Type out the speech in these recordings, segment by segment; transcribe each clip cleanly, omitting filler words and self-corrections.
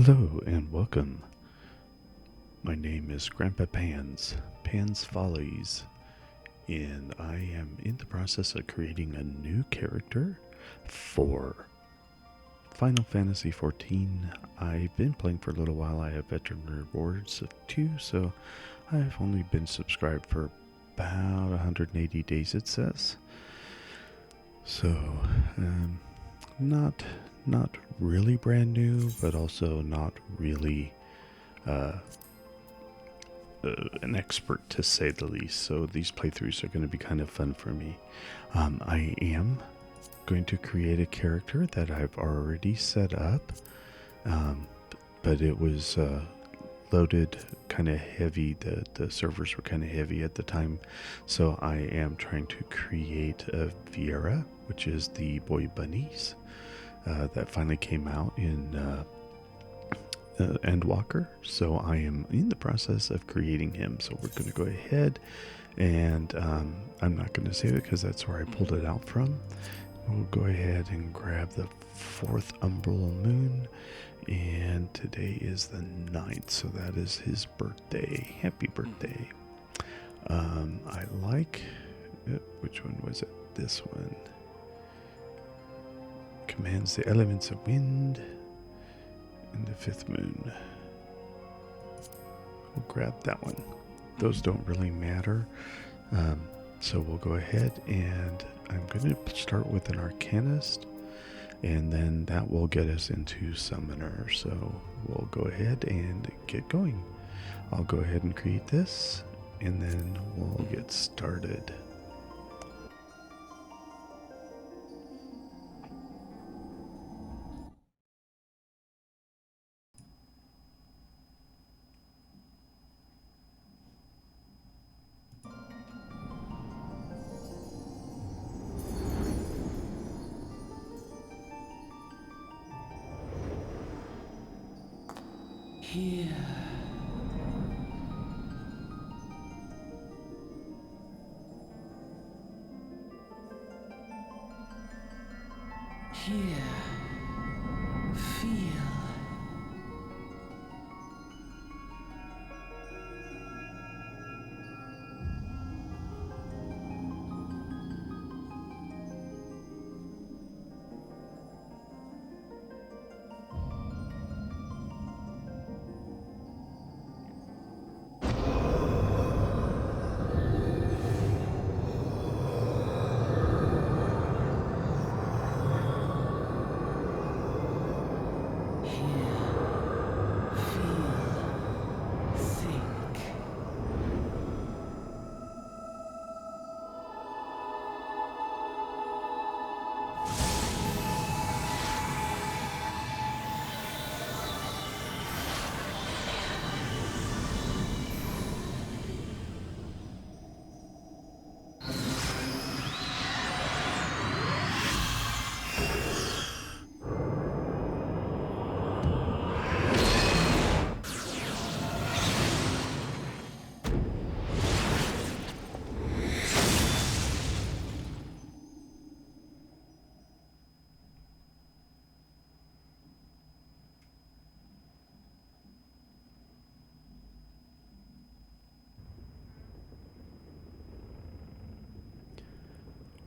Hello and welcome. My name is Grandpa Pan's Follies, and I am in the process of creating a new character for Final Fantasy XIV. I've been playing for a little while. I have veteran rewards of 2, so I've only been subscribed for about 180 days, it says. So, not really brand new, but also not really an expert, to say the least. So these playthroughs are going to be kind of fun for me. I am going to create a character that I've already set up, but it was loaded kind of heavy. The servers were kind of heavy at the time, so I am trying to create a Viera, which is the boy bunnies that finally came out in Endwalker. So I am in the process of creating him. So we're going to go ahead and I'm not going to save it because that's where I pulled it out from. We'll go ahead and grab the 4th umbral moon, and today is the 9th, so that is his birthday. Happy birthday. I like which one was it? This one. Commands the elements of wind and the 5th moon. We'll grab that one. Those don't really matter. So we'll go ahead and I'm going to start with an Arcanist, and then that will get us into Summoner. So we'll go ahead and get going. I'll go ahead and create this, and then we'll get started. Here. Here. Feel.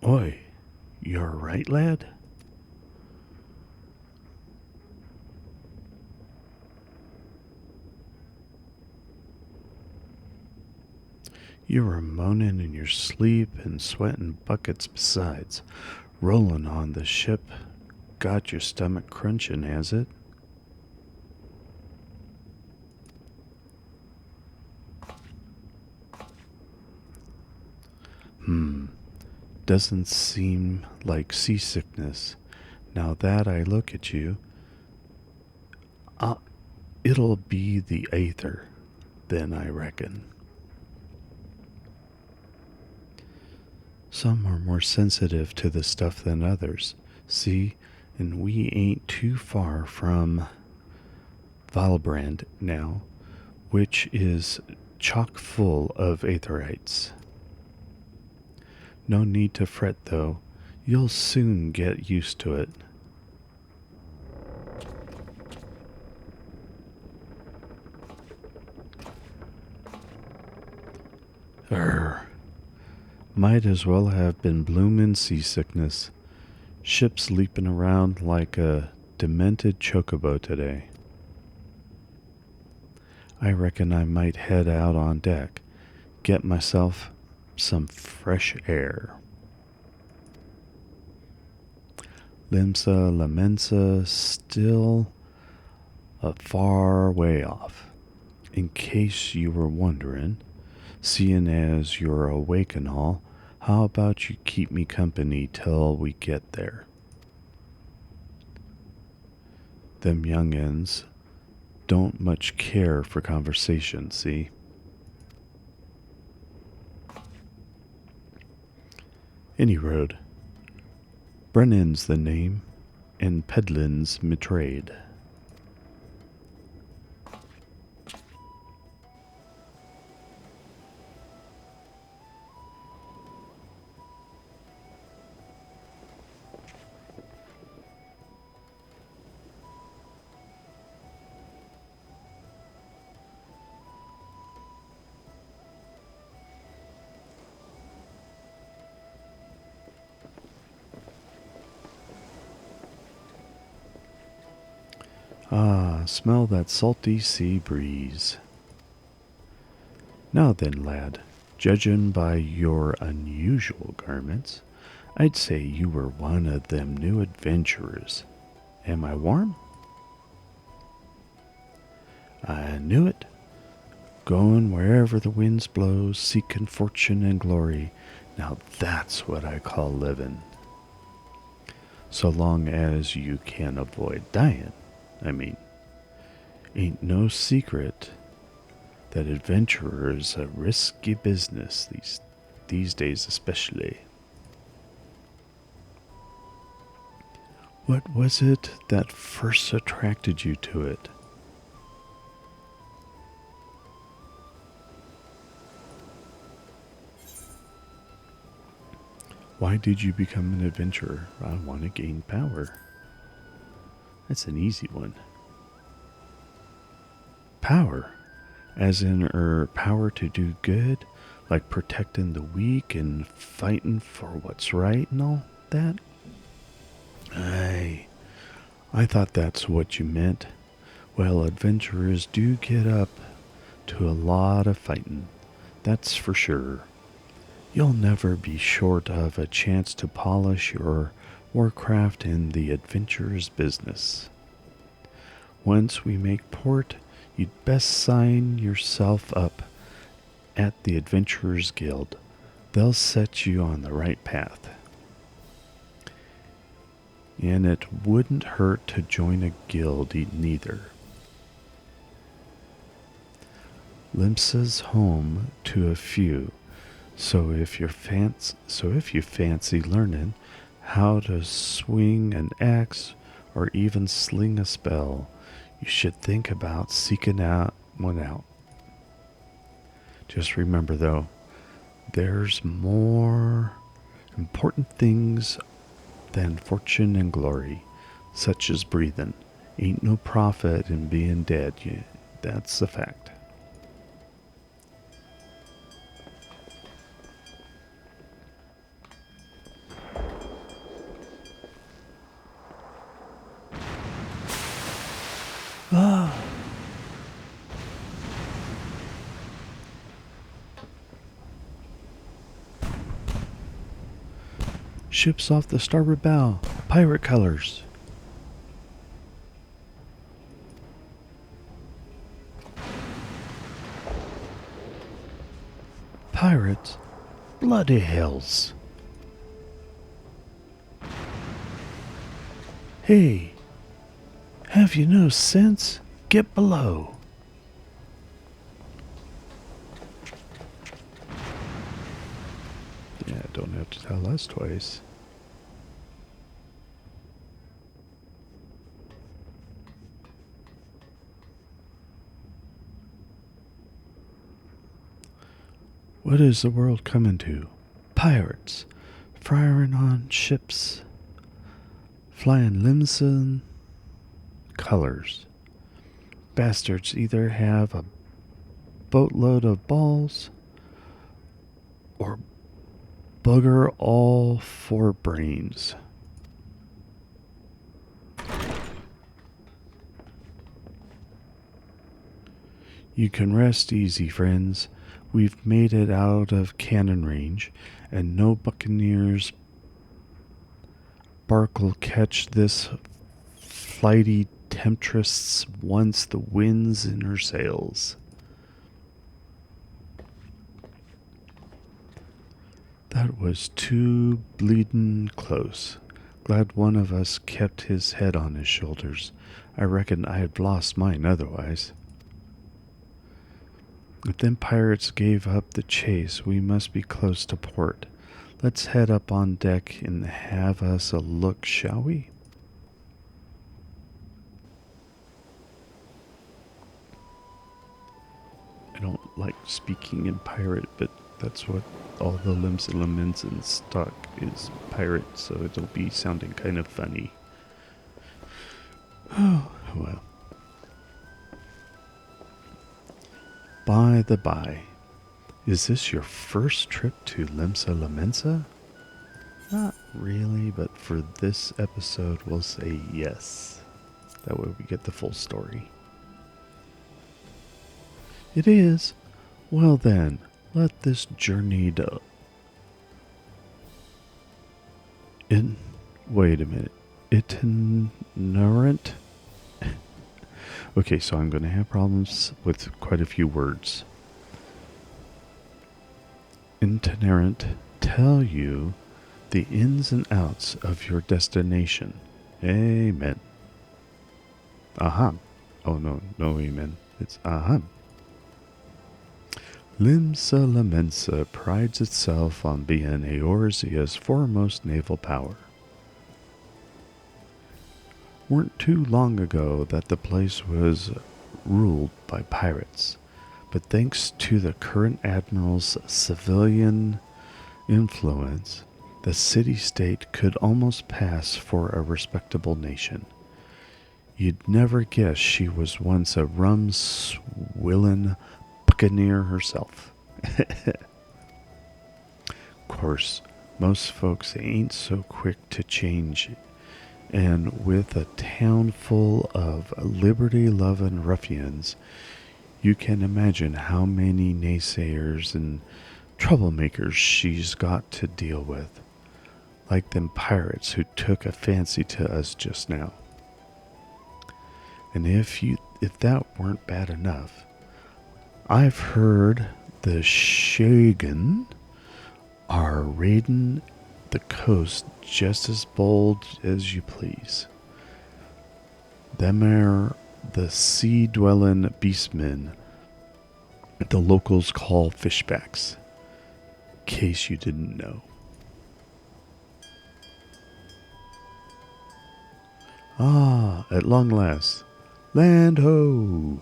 Oi, you're right, lad? You were moaning in your sleep and sweating buckets besides. Rolling on the ship got your stomach crunching, has it? Doesn't seem like seasickness. Now that I look at you, it'll be the aether, then, I reckon. Some are more sensitive to the stuff than others. See, and we ain't too far from Valbrand now, which is chock full of aetherytes. No need to fret, though. You'll soon get used to it. Err. Might as well have been bloomin' seasickness. Ship's leaping around like a demented chocobo today. I reckon I might head out on deck, get myself some fresh air. Limsa Lominsa still a far way off. In case you were wondering, seeing as you're awake and all, how about you keep me company till we get there? Them young'uns don't much care for conversation, see? Any road. Brennan's the name, and peddlin's me trade. Ah, smell that salty sea breeze. Now then, lad, judging by your unusual garments, I'd say you were one of them new adventurers. Am I warm? I knew it. Going wherever the winds blow, seeking fortune and glory. Now that's what I call living. So long as you can avoid dying. I mean, ain't no secret that adventurer's a risky business these days especially. What was it that first attracted you to it? Why did you become an adventurer? I want to gain power. That's an easy one. Power, as in power to do good, like protecting the weak and fighting for what's right and all that? I thought that's what you meant. Well, adventurers do get up to a lot of fighting, that's for sure. You'll never be short of a chance to polish your warcraft in the adventurer's business. Once we make port, you'd best sign yourself up at the Adventurers Guild. They'll set you on the right path. And it wouldn't hurt to join a guild neither. Limsa's home to a few, so if you fancy learning how to swing an axe or even sling a spell, you should think about seeking one out. Just remember though, there's more important things than fortune and glory, such as breathing. Ain't no profit in being dead. That's a fact. Ah! Ship's off the starboard bow. Pirate colors. Pirates? Bloody hells. Hey, have you no sense? Get below. Yeah, don't have to tell us twice. What is the world coming to? Pirates, firing on ships, flying Limsa colors. Bastards either have a boatload of balls or bugger all 4 brains. You can rest easy, friends. We've made it out of cannon range, and no buccaneers bark'll catch this flighty temptress once the wind's in her sails. That was too bleedin' close. Glad one of us kept his head on his shoulders. I reckon I'd lost mine otherwise. If them pirates gave up the chase, we must be close to port. Let's head up on deck and have us a look, shall we? I don't like speaking in pirate, but that's what all the Limsa Lominsa stock is, pirate, so it'll be sounding kind of funny. Oh, well. By the by, is this your first trip to Limsa Lominsa? Not really, but for this episode we'll say yes. That way we get the full story. It is. Well then, let this journey wait a minute. Itinerant? Okay, so I'm going to have problems with quite a few words. Itinerant tell you the ins and outs of your destination. Amen. Aha. Oh, no amen. It's aha. Limsa Lominsa prides itself on being Eorzea's foremost naval power. Weren't too long ago that the place was ruled by pirates, but thanks to the current admiral's civilian influence, the city-state could almost pass for a respectable nation. You'd never guess she was once a rum-swillin' buccaneer herself. Of course, most folks ain't so quick to change, and with a town full of liberty-loving ruffians, you can imagine how many naysayers and troublemakers she's got to deal with, like them pirates who took a fancy to us just now. And if that weren't bad enough, I've heard the Shagan are raiding the coast just as bold as you please. Them are the sea-dwelling beastmen the locals call fishbacks, case you didn't know. Ah, at long last, land ho!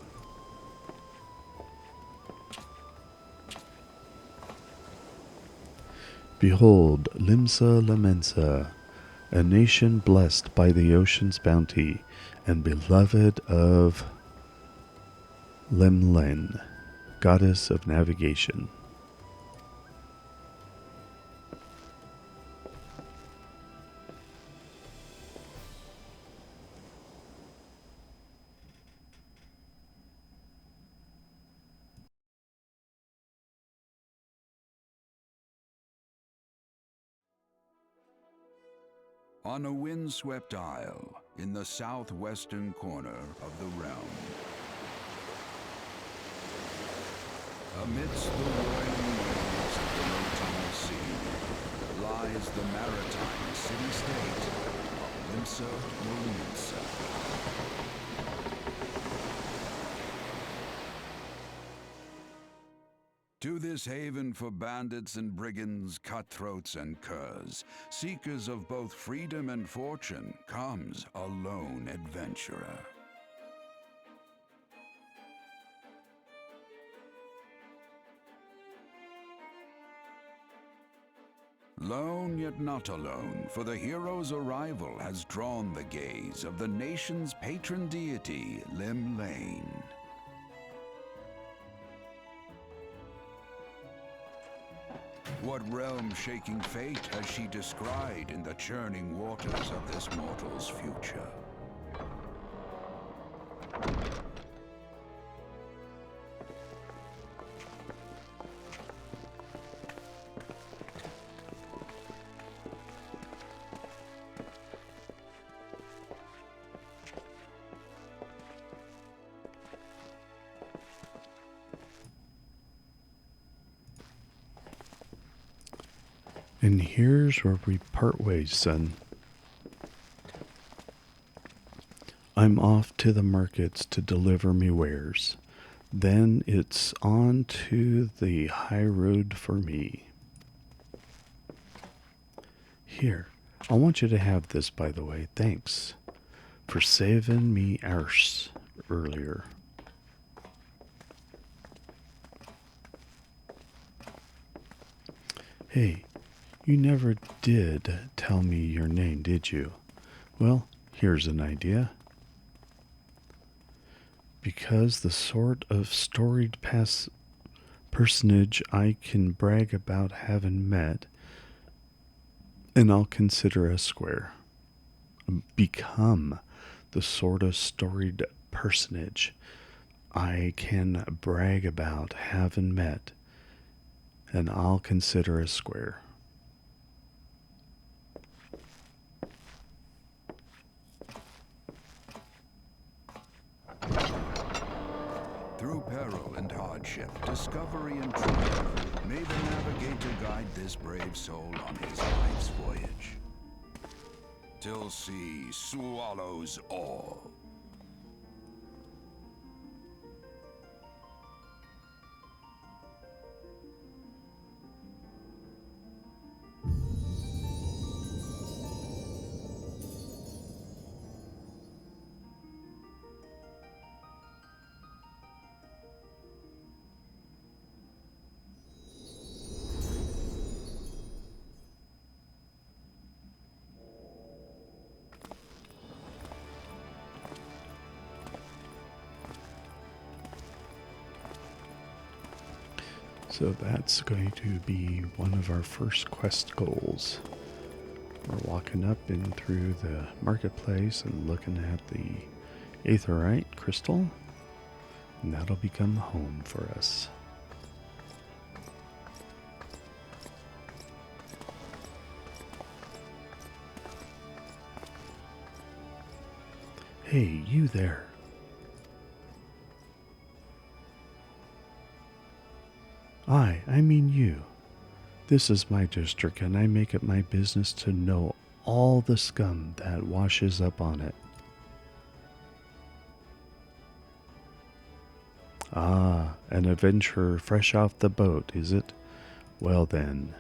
Behold, Limsa Lominsa, a nation blessed by the ocean's bounty and beloved of Limlen, goddess of navigation. On a windswept isle in the southwestern corner of the realm, amidst the roaring waves of the Nocturnal Sea, lies the maritime city-state of Limsa Lominsa. To this haven for bandits and brigands, cutthroats and curs, seekers of both freedom and fortune, comes a lone adventurer. Lone yet not alone, for the hero's arrival has drawn the gaze of the nation's patron deity, Limlen. What realm-shaking fate has she descried in the churning waters of this mortal's future? And here's where we part ways, son. I'm off to the markets to deliver me wares. Then it's on to the high road for me. Here, I want you to have this, by the way. Thanks for saving me arse earlier. Hey, you never did tell me your name, did you? Well, here's an idea. Because the sort of storied personage I can brag about having met, and I'll consider a square. Become the sort of storied personage I can brag about having met, and I'll consider a square. Through peril and hardship, discovery and triumph, may the navigator guide this brave soul on his life's voyage. Till sea swallows all. So that's going to be one of our first quest goals. We're walking up in through the marketplace and looking at the aetheryte crystal, and that'll become home for us. Hey, you there. I mean you. This is my district, and I make it my business to know all the scum that washes up on it. Ah, an adventurer fresh off the boat, is it? Well then.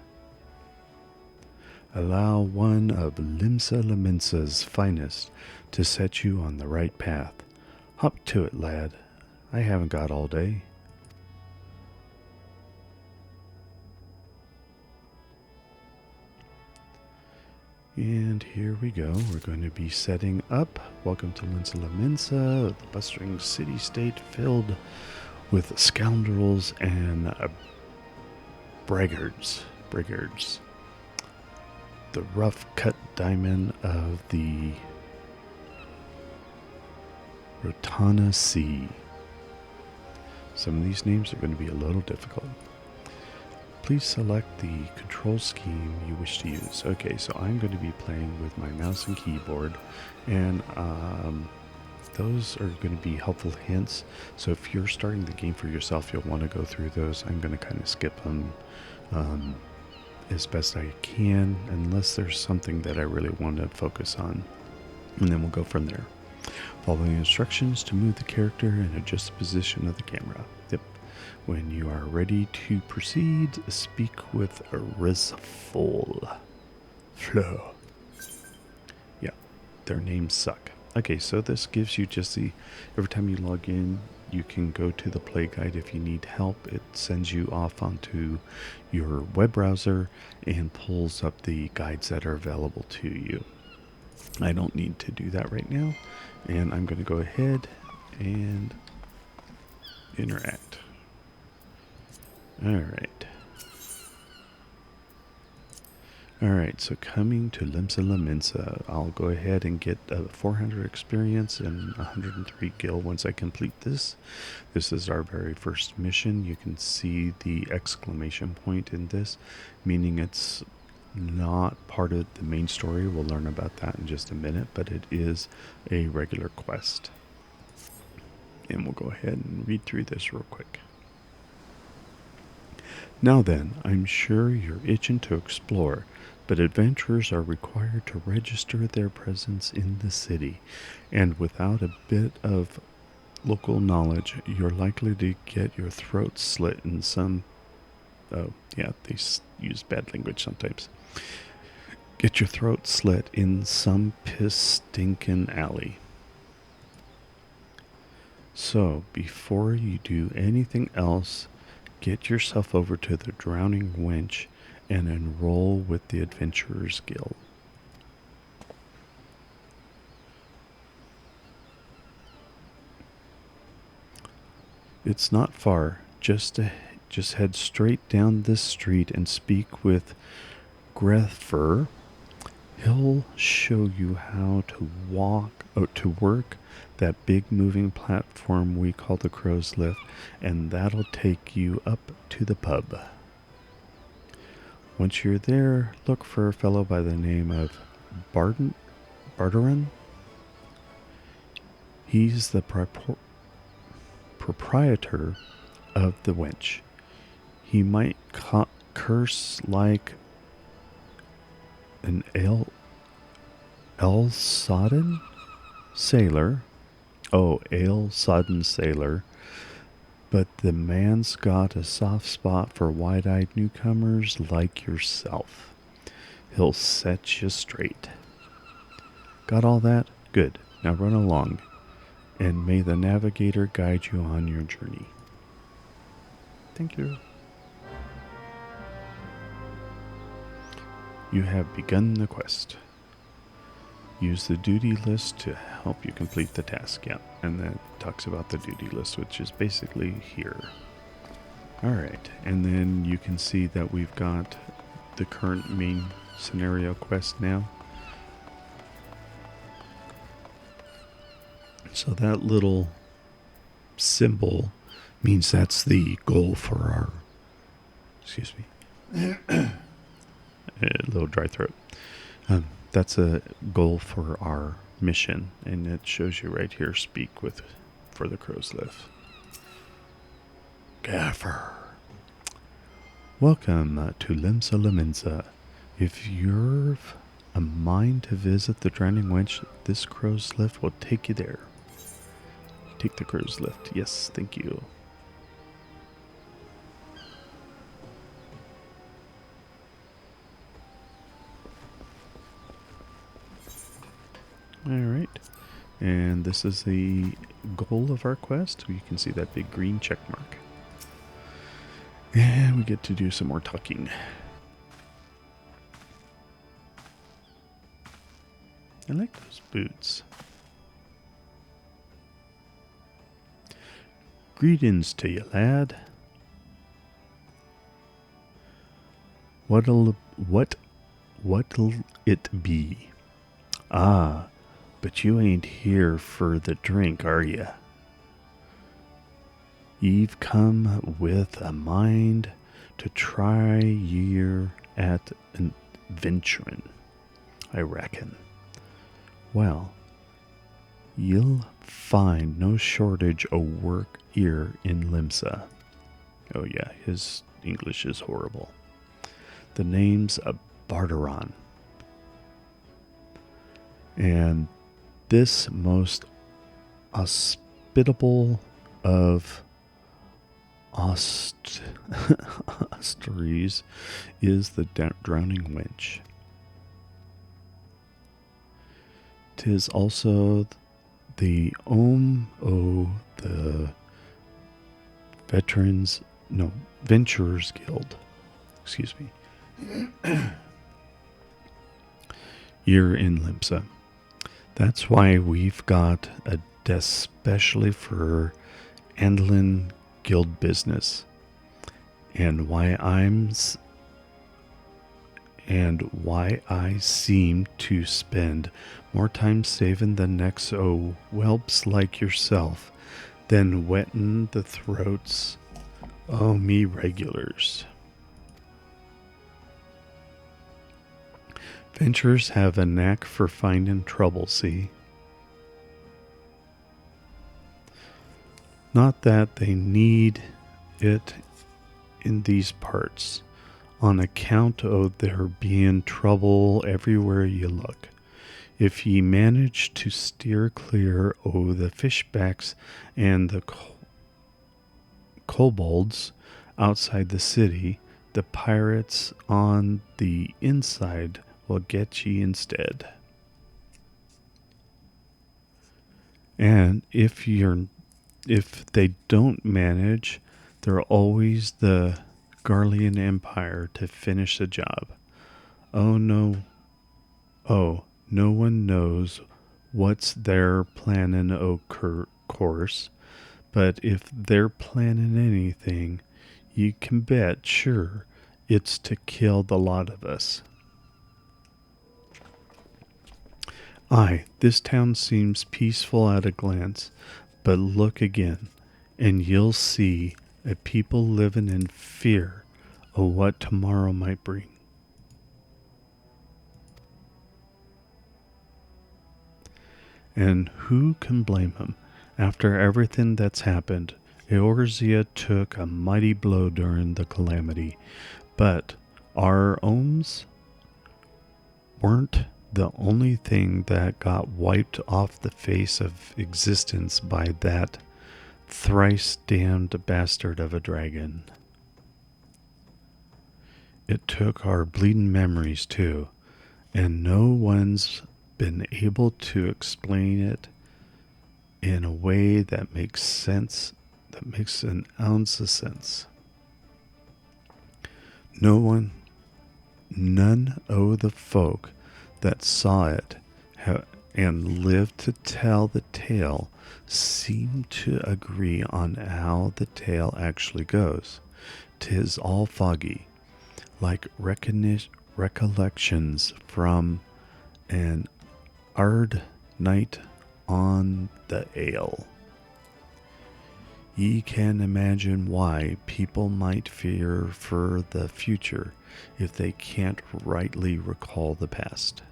Allow one of Limsa Lominsa's finest to set you on the right path. Hop to it, lad. I haven't got all day. And here we go. We're going to be setting up. Welcome to Limsa Lominsa, the bustling city-state filled with scoundrels and braggarts. The rough-cut diamond of the Rotana Sea. Some of these names are going to be a little difficult. Please select the control scheme you wish to use. Okay, so I'm going to be playing with my mouse and keyboard, and those are going to be helpful hints. So if you're starting the game for yourself, you'll want to go through those. I'm going to kind of skip them as best I can, unless there's something that I really want to focus on, and then we'll go from there. Follow the instructions to move the character and adjust the position of the camera. Yep. When you are ready to proceed, speak with a full flow. Yeah, their names suck. Okay, so this gives you just every time you log in, you can go to the play guide if you need help. It sends you off onto your web browser and pulls up the guides that are available to you. I don't need to do that right now, and I'm going to go ahead and interact. All right. Alright, so coming to Limsa Lominsa, I'll go ahead and get 400 experience and 103 gil once I complete this. This is our very first mission. You can see the exclamation point in this, meaning it's not part of the main story. We'll learn about that in just a minute, but it is a regular quest. And we'll go ahead and read through this real quick. Now then, I'm sure you're itching to explore, but adventurers are required to register their presence in the city, and without a bit of local knowledge, you're likely to get your throat slit in some... Oh, yeah, they use bad language sometimes. Get your throat slit in some piss-stinkin' alley. So, before you do anything else, get yourself over to the Drowning Wench and enroll with the Adventurers Guild. It's not far. Just head straight down this street and speak with Grethfer. He'll show you how to work that big moving platform we call the Crow's Lift, and that'll take you up to the pub. Once you're there, look for a fellow by the name of Barteran. He's the proprietor of the wench. He might curse like an ale-sodden sailor. Oh, ale-sodden sailor. But the man's got a soft spot for wide-eyed newcomers like yourself. He'll set you straight. Got all that? Good. Now run along, and may the navigator guide you on your journey. Thank you. You have begun the quest. Use the duty list to help you complete the task. Yeah, and then it talks about the duty list, which is basically here. Alright, and then you can see that we've got the current main scenario quest now. So that little symbol means that's the goal for our... Excuse me. A little dry throat. That's a goal for our mission, and it shows you right here, speak for the Crow's Lift. Gaffer. Welcome to Limsa Lominsa. If you've a mind to visit the Drowning Wench, this Crow's Lift will take you there. Take the Crow's Lift. Yes, thank you. Alright, and this is the goal of our quest. You can see that big green check mark. And we get to do some more talking. I like those boots. Greetings to you, lad. What'll it be? Ah, but you ain't here for the drink, are ya? You've come with a mind to try year at adventuring, I reckon. Well, you'll find no shortage o' work here in Limsa. Oh yeah, his English is horrible. The name's a Barteran. And this most hospitable of osteries is the Drowning Wench. 'Tis also the the Venturers Guild. Excuse me. You're in Limsa. That's why we've got a desk specially for handling guild business, and why I'm and why I seem to spend more time saving the necks o' whelps like yourself than wetting the throats o' me regulars. Ventures have a knack for finding trouble, see? Not that they need it in these parts, on account o' there being trouble everywhere ye look. If ye manage to steer clear o' the fishbacks and the kobolds outside the city, the pirates on the inside will get ye instead. And if they don't manage, there's always the Garlean Empire to finish the job. Oh no one knows what's they're planning o' course, but if they're planning anything, you can bet sure it's to kill the lot of us. Aye, this town seems peaceful at a glance, but look again, and you'll see a people living in fear of what tomorrow might bring. And who can blame him? After everything that's happened, Eorzea took a mighty blow during the calamity, but our ohms weren't the only thing that got wiped off the face of existence by that thrice damned bastard of a dragon. It took our bleeding memories too, and no one's been able to explain it in a way that makes sense, that makes an ounce of sense. None o' the folk that saw it and lived to tell the tale seem to agree on how the tale actually goes. 'Tis all foggy, like recollections from an ard night on the ale. Ye can imagine why people might fear for the future if they can't rightly recall the past.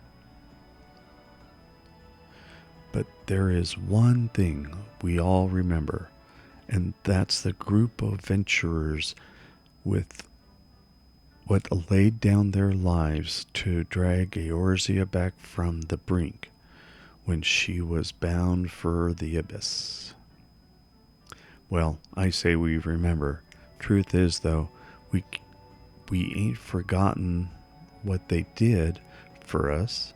But there is one thing we all remember, and that's the group of adventurers with what laid down their lives to drag Eorzea back from the brink when she was bound for the abyss. Well, I say we remember. Truth is, though, we ain't forgotten what they did for us.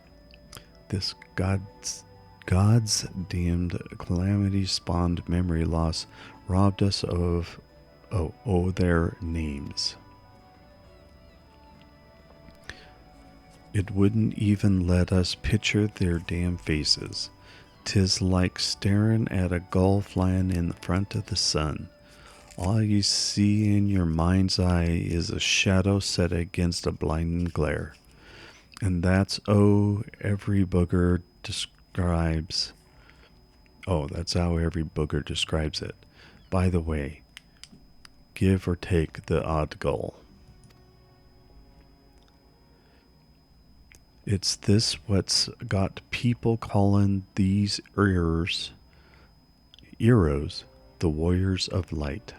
This God's damned calamity-spawned memory loss robbed us of their names. It wouldn't even let us picture their damn faces. 'Tis like staring at a gull flying in front of the sun. All you see in your mind's eye is a shadow set against a blinding glare. And that's every booger describes. That's how every booger describes it. By the way, give or take the odd gull. It's this what's got people calling these heroes the warriors of light.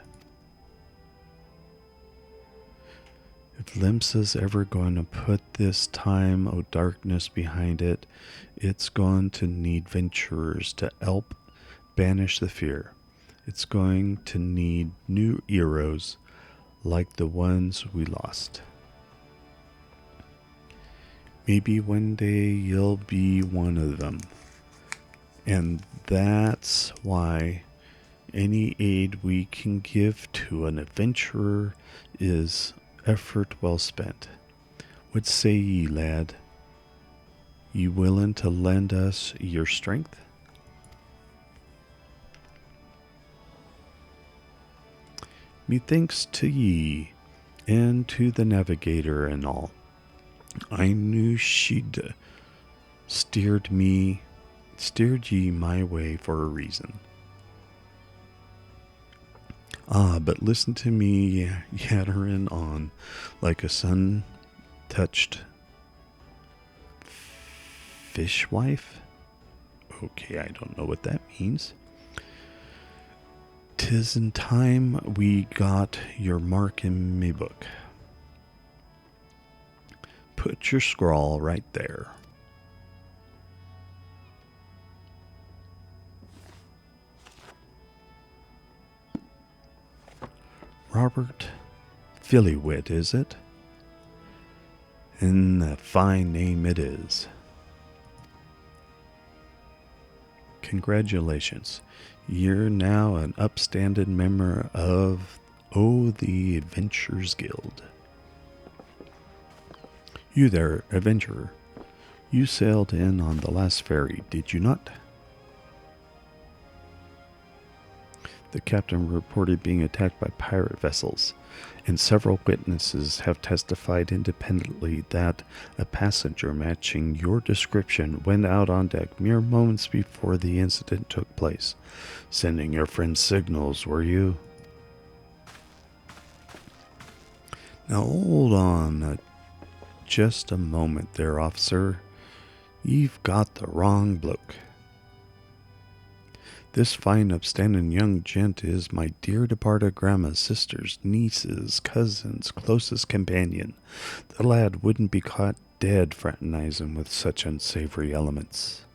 If Limsa's ever going to put this time of darkness behind it, it's going to need venturers to help banish the fear. It's going to need new heroes like the ones we lost. Maybe one day you'll be one of them. And that's why any aid we can give to an adventurer is effort well spent. What say ye, lad? You willing to lend us your strength? Methinks to ye, and to the navigator and all. I knew she'd steered ye my way for a reason. Ah, but listen to me yattering on like a sun-touched fishwife? Okay, I don't know what that means. 'Tis in time we got your mark in me book. Put your scrawl right there. Robert Phillywit, is it? And a fine name it is. Congratulations. You're now an upstanding member of the Adventurers Guild. You there, adventurer. You sailed in on the last ferry, did you not? The captain reported being attacked by pirate vessels, and several witnesses have testified independently that a passenger matching your description went out on deck mere moments before the incident took place. Sending your friend signals, were you? Now hold on just a moment there, officer. You've got the wrong bloke. This fine upstanding young gent is my dear departed grandma's sister's niece's cousin's closest companion. The lad wouldn't be caught dead fraternizing with such unsavory elements.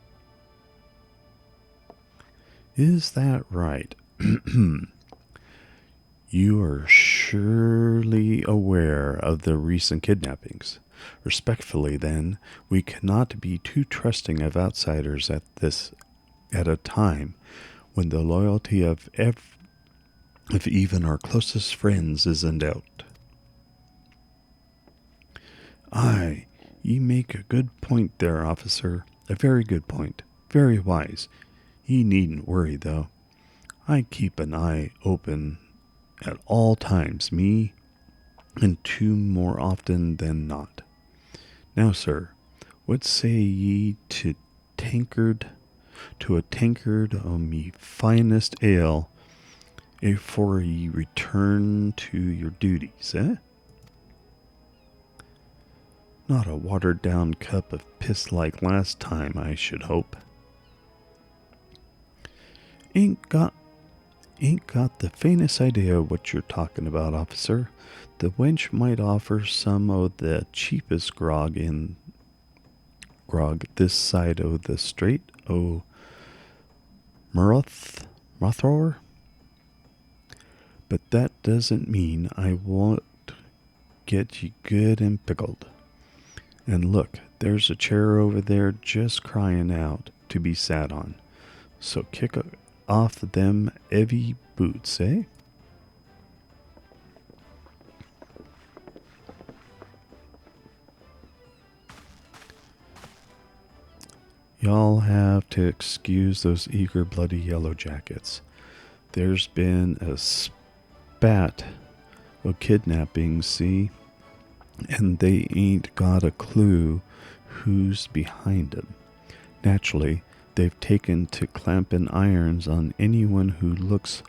Is that right? You are surely aware of the recent kidnappings. Respectfully, then, we cannot be too trusting of outsiders at a time when the loyalty of even our closest friends is in doubt. Aye, ye make a good point there, officer. A very good point. Very wise. Ye needn't worry, though. I keep an eye open at all times, me, and two more often than not. Now, sir, what say ye to a tankard o' me finest ale afore ye return to your duties, eh? Not a watered-down cup of piss like last time, I should hope. Ain't got the faintest idea what you're talking about, officer. The wench might offer some o' the cheapest grog this side o' the Strait o' Murthor. But that doesn't mean I won't get ye good and pickled. And look, there's a chair over there just crying out to be sat on. So kick off them heavy boots, eh? Y'all have to excuse those eager bloody yellow jackets. There's been a spat o' kidnapping, see? And they ain't got a clue who's behind 'em. Naturally, they've taken to clamping irons on anyone who looks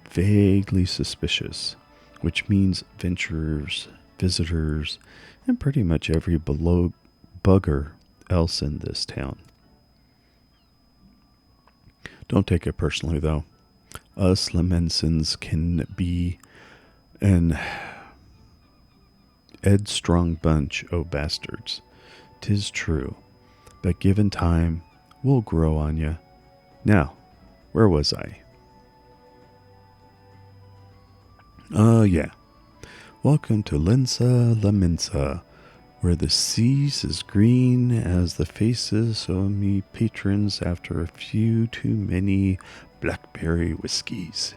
vaguely suspicious, which means venturers, visitors, and pretty much every bugger else in this town. Don't take it personally, though. Us Lemensons can be an headstrong bunch o' bastards. 'Tis true, but given time, we'll grow on ya. Now, where was I? Yeah. Welcome to Limsa Lominsa, where the sea's as green as the faces o' me patrons after a few too many blackberry whiskies.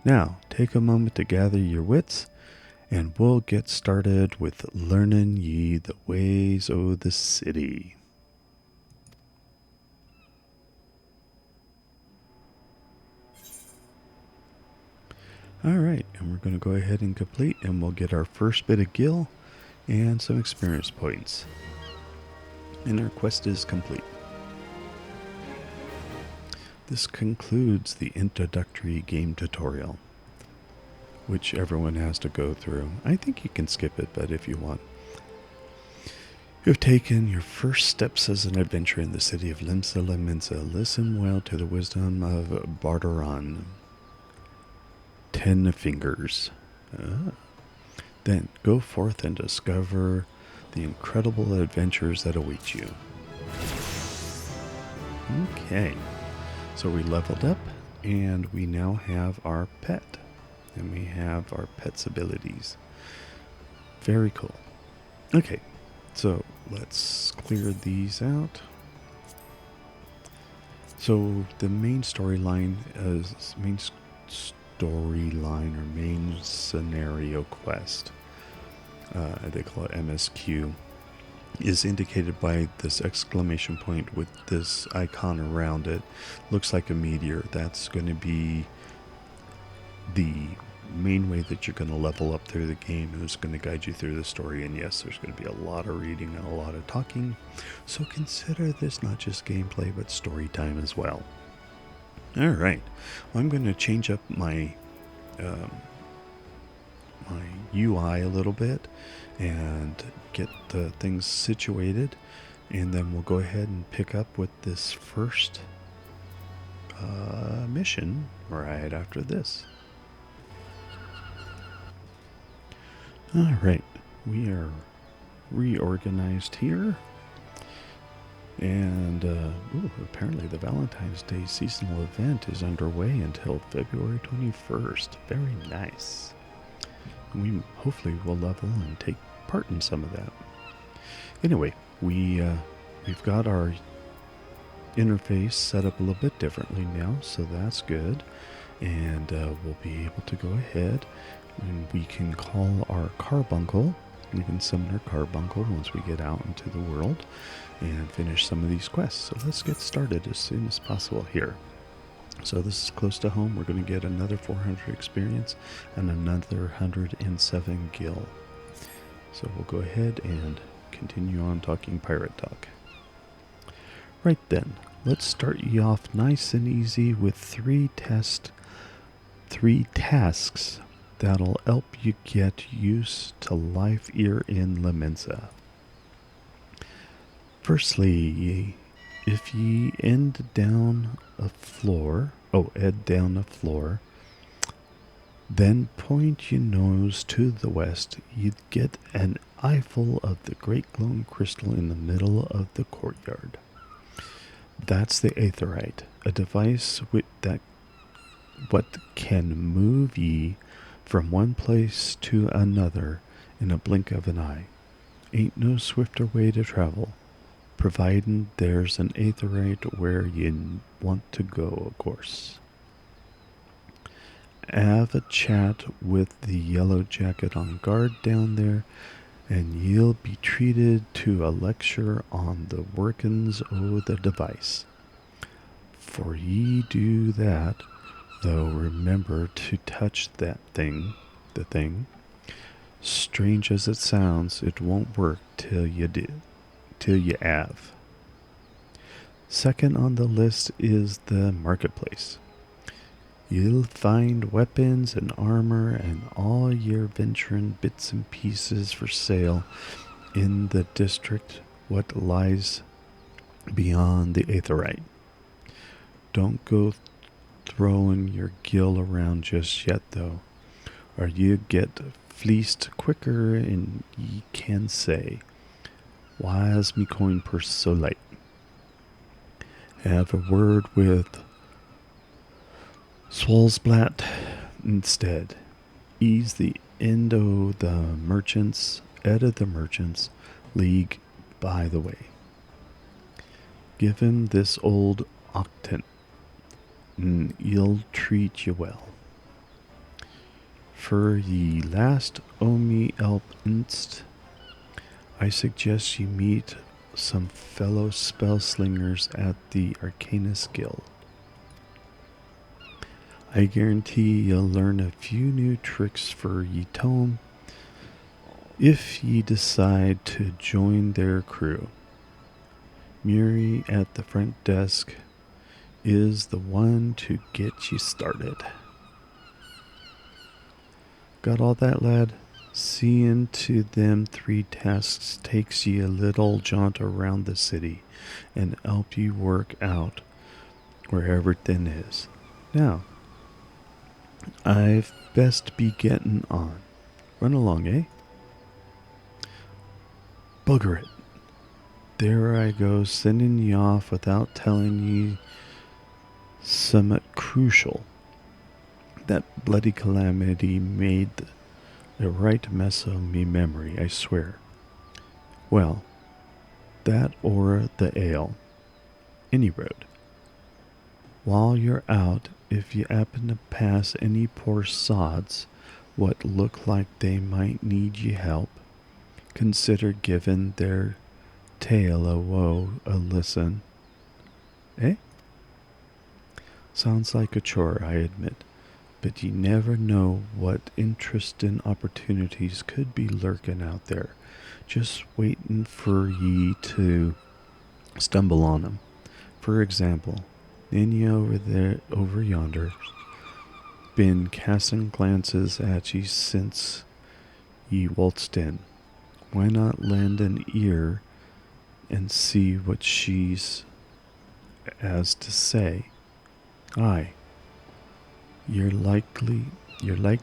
Now, take a moment to gather your wits, and we'll get started with learning ye the ways o' the city. Alright, and we're going to go ahead and complete, and we'll get our first bit of gil. and some experience points. And our quest is complete. This concludes the introductory game tutorial, which everyone has to go through. I think you can skip it, but if you want. You've taken your first steps as an adventurer in the city of Limsa Lominsa. Listen well to the wisdom of Bardaran. 10 fingers. Then go forth and discover the incredible adventures that await you. Okay, so we leveled up and we now have our pet. And we have our pet's abilities. Very cool. Okay, so let's clear these out. So the main storyline is or main scenario quest. They call it MSQ. Is indicated by this exclamation point with this icon around it. Looks like a meteor. That's going to be the main way that you're going to level up through the game, and it's going to guide you through the story. And yes, there's going to be a lot of reading and a lot of talking, so consider this not just gameplay but story time as well. Alright, well, I'm going to change up my my UI a little bit and get the things situated, and then we'll go ahead and pick up with this first mission right after this. Alright, we are reorganized here. And apparently the Valentine's Day seasonal event is underway until February 21st. Very nice. And we hopefully will level and take part in some of that. Anyway, we've got our interface set up a little bit differently now, so that's good. And we'll be able to go ahead and we can call our carbuncle. We can summon our carbuncle once we get out into the world and finish some of these quests. So let's get started as soon as possible here. So this is close to home. We're going to get another 400 experience and another 107 gil. So we'll go ahead and continue on talking pirate talk. Right then, let's start you off nice and easy with three tasks that'll help you get used to life here in Lominsa. Firstly, if ye head down a floor, then point your nose to the west, you'd get an eyeful of the great glowing crystal in the middle of the courtyard. That's the aetheryte, a device that can move ye from one place to another in a blink of an eye. Ain't no swifter way to travel, providing there's an aetheryte where you want to go, of course. Have a chat with the yellow jacket on guard down there, and you'll be treated to a lecture on the workings o' the device. For ye do that, though remember to touch the thing. Strange as it sounds, it won't work till you have. Second on the list is the marketplace. You'll find weapons and armor and all your venturing bits and pieces for sale in the district what lies beyond the aetheryte. Don't go throwing your gil around just yet, though, or you get fleeced quicker, and ye can say, "Why's me coin purse so light?" Have a word with Swalsblatt instead. He's the head of the merchants league, by the way. Give him this old octant, and he'll treat you well. For ye last Omi Elp Inst, I suggest you meet some fellow spell slingers at the Arcanus Guild. I guarantee you'll learn a few new tricks for ye tome. if ye decide to join their crew. Muri at the front desk is the one to get you started. Got all that, lad? Seeing to them 3 tasks takes ye a little jaunt around the city and help you work out where everything is. Now, I've best be getting on. Run along, eh? Bugger it. There I go, sending ye off without telling ye somewhat crucial. That bloody calamity made a right mess of me memory, I swear. Well, that or the ale. Any road. While you're out, if you happen to pass any poor sods what look like they might need ye help, consider giving their tale of woe a listen. Eh? Sounds like a chore, I admit, but ye never know what interesting opportunities could be lurking out there, just waiting for ye to stumble on 'em. For example, Ninja over yonder, been casting glances at ye since ye waltzed in. Why not lend an ear and see what she's as to say? Aye, you're like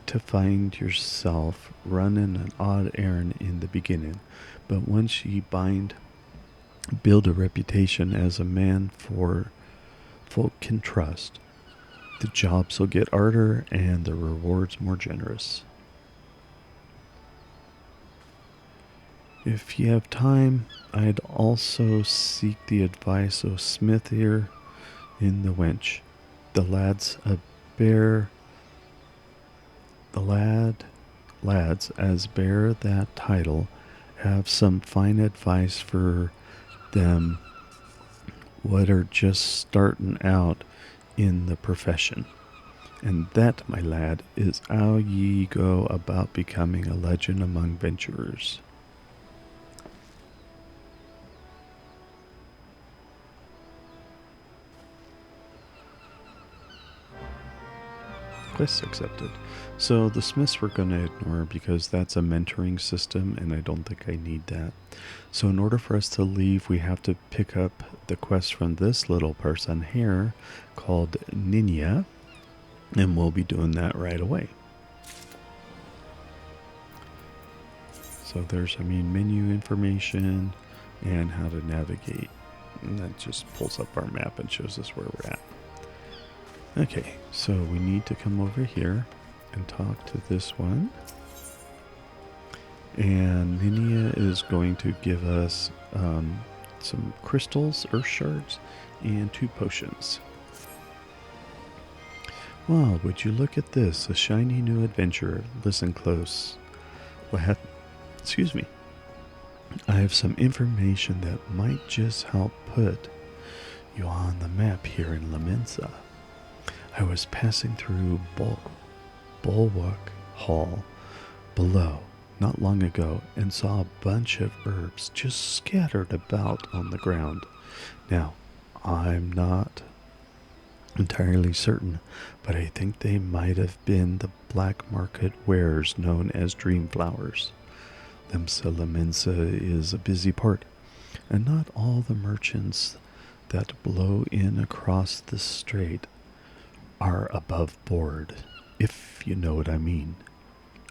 to find yourself running an odd errand in the beginning, but once ye build a reputation as a man for folk can trust, the jobs will get harder and the rewards more generous. If you have time, I'd also seek the advice of Smith here in the wench. The lads as bear that title have some fine advice for them what are just starting out in the profession. And that, my lad, is how ye go about becoming a legend among venturers. Quest accepted. So the Smiths we're going to ignore because that's a mentoring system and I don't think I need that. So in order for us to leave, we have to pick up the quest from this little person here called Ninja, and we'll be doing that right away. So there's, menu information and how to navigate. And that just pulls up our map and shows us where we're at. Okay, so we need to come over here and talk to this one. And Ninja is going to give us some crystals, earth shards, and 2 potions. Wow, would you look at this? A shiny new adventurer. Listen close. Excuse me. I have some information that might just help put you on the map here in Lominsa. I was passing through Bulwark Hall below not long ago and saw a bunch of herbs just scattered about on the ground. Now, I'm not entirely certain, but I think they might have been the black market wares known as dream flowers. Limsa Lominsa is a busy part, and not all the merchants that blow in across the strait are above board, if you know what I mean.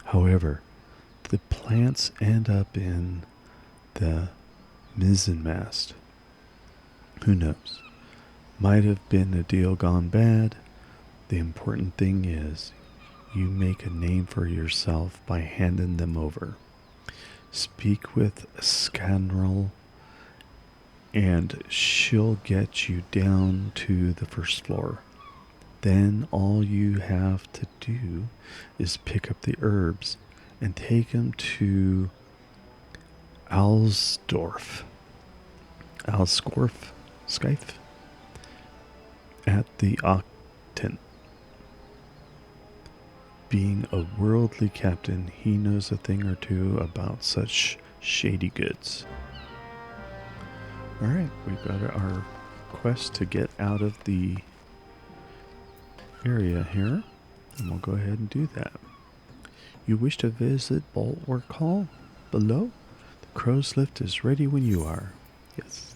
However, the plants end up in the mizzenmast. Who knows? Might have been a deal gone bad. The important thing is you make a name for yourself by handing them over. Speak with Scanrel and she'll get you down to the first floor. Then all you have to do is pick up the herbs and take them to Alskorf, Skyfe, at the Octant. Being a worldly captain, he knows a thing or two about such shady goods. Alright, we've got our quest to get out of the area here, and we'll go ahead and do that. You wish to visit Bulwark Hall below? The crow's lift is ready when you are. Yes.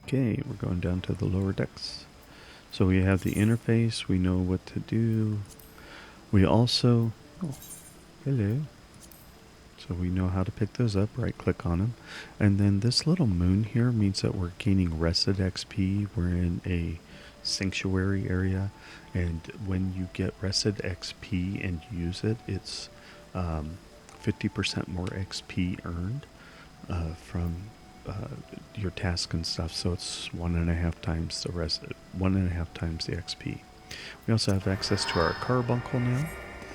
Okay, we're going down to the lower decks. So we have the interface, we know what to do. We also, oh, hello. So we know how to pick those up, right click on them. And then this little moon here means that we're gaining rested XP. We're in a sanctuary area, and when you get rested XP and use it, it's 50% more XP earned from your task and stuff. So it's 1.5 times the XP. We also have access to our carbuncle now.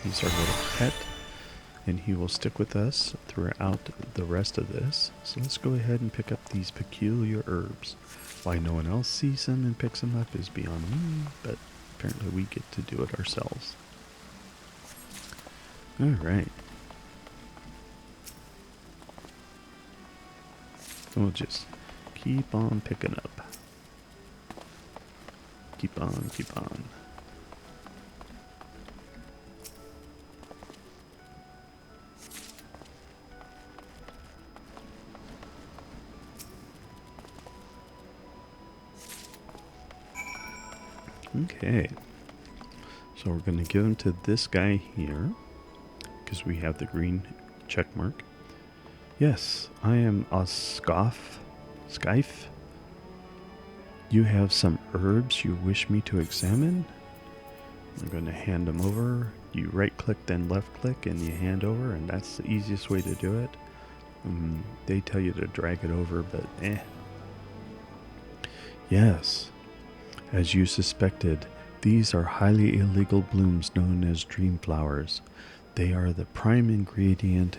He's our little pet, and he will stick with us throughout the rest of this. So let's go ahead and pick up these peculiar herbs. Why no one else sees them and picks them up is beyond me, but apparently we get to do it ourselves. Alright. We'll just keep on picking up. Keep on, keep on. Okay. So we're going to give them to this guy here, because we have the green check mark. Yes, I am a Skyfe. You have some herbs you wish me to examine? I'm going to hand them over. You right click, then left click, and you hand over, and that's the easiest way to do it. They tell you to drag it over, but Yes, as you suspected, these are highly illegal blooms known as dream flowers. They are the prime ingredient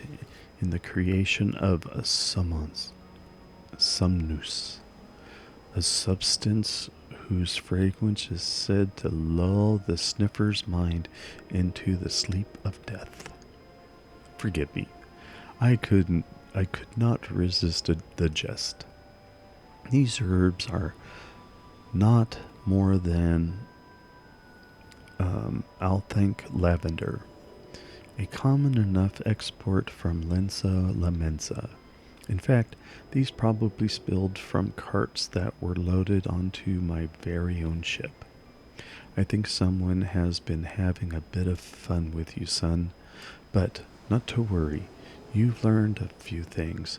in the creation of a somnus, a substance whose fragrance is said to lull the sniffer's mind into the sleep of death. Forgive me, I could not resist the jest. These herbs are not more than I'll think lavender, a common enough export from Limsa Lominsa. In fact, these probably spilled from carts that were loaded onto my very own ship. I think someone has been having a bit of fun with you, son, but not to worry. You've learned a few things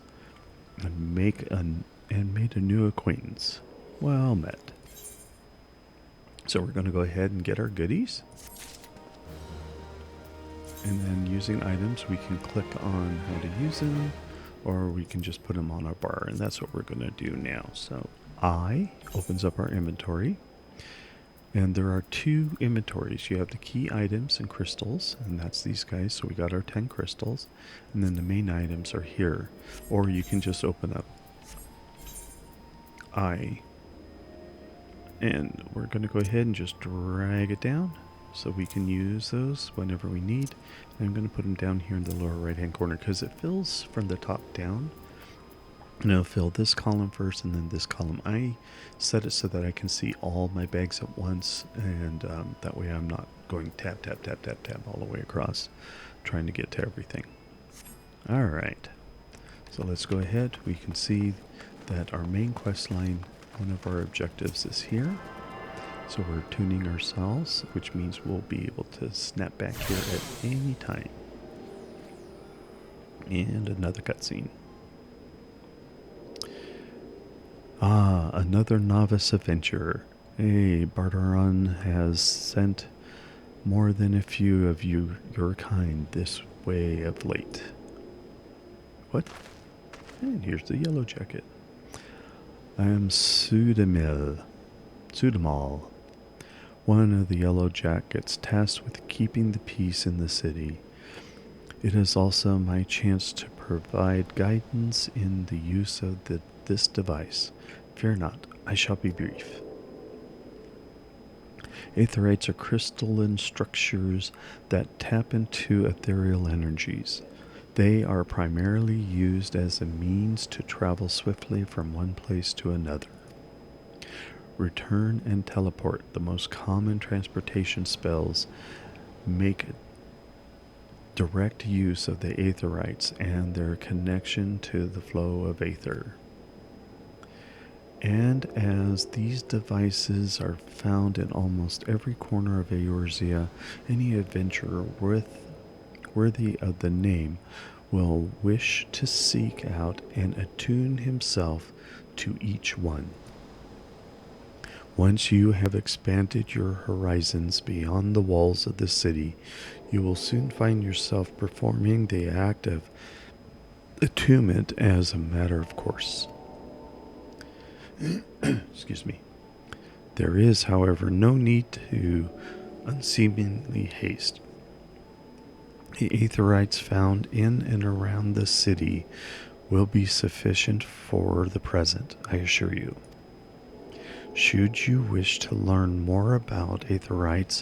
and made a new acquaintance. Well met. So we're going to go ahead and get our goodies. And then using items, we can click on how to use them, or we can just put them on our bar, and that's what we're going to do now. So I opens up our inventory, and there are two inventories. You have the key items and crystals, and that's these guys. So we got our 10 crystals, and then the main items are here, or you can just open up I, and we're going to go ahead and just drag it down so we can use those whenever we need. And I'm going to put them down here in the lower right hand corner because it fills from the top down. And I'll fill this column first and then this column. I set it so that I can see all my bags at once, and that way I'm not going tab, tab, tab, tab, tab all the way across trying to get to everything. Alright, so let's go ahead. We can see that our main quest line, one of our objectives is here. So we're tuning ourselves, which means we'll be able to snap back here at any time. And another cutscene. Ah, another novice adventurer. Hey, Barteron has sent more than a few of your kind this way of late. What? And here's the yellow jacket. I am Sudamal, one of the Yellow Jackets tasked with keeping the peace in the city. It is also my chance to provide guidance in the use of this device. Fear not, I shall be brief. Aetherytes are crystalline structures that tap into ethereal energies. They are primarily used as a means to travel swiftly from one place to another. Return and teleport, the most common transportation spells, make direct use of the aetherytes and their connection to the flow of aether. And as these devices are found in almost every corner of Eorzea, any adventurer worthy of the name will wish to seek out and attune himself to each one. Once you have expanded your horizons beyond the walls of the city, you will soon find yourself performing the act of attunement as a matter of course. Excuse me. There is, however, no need to unseemly haste. The aetherytes found in and around the city will be sufficient for the present, I assure you. Should you wish to learn more about aetherytes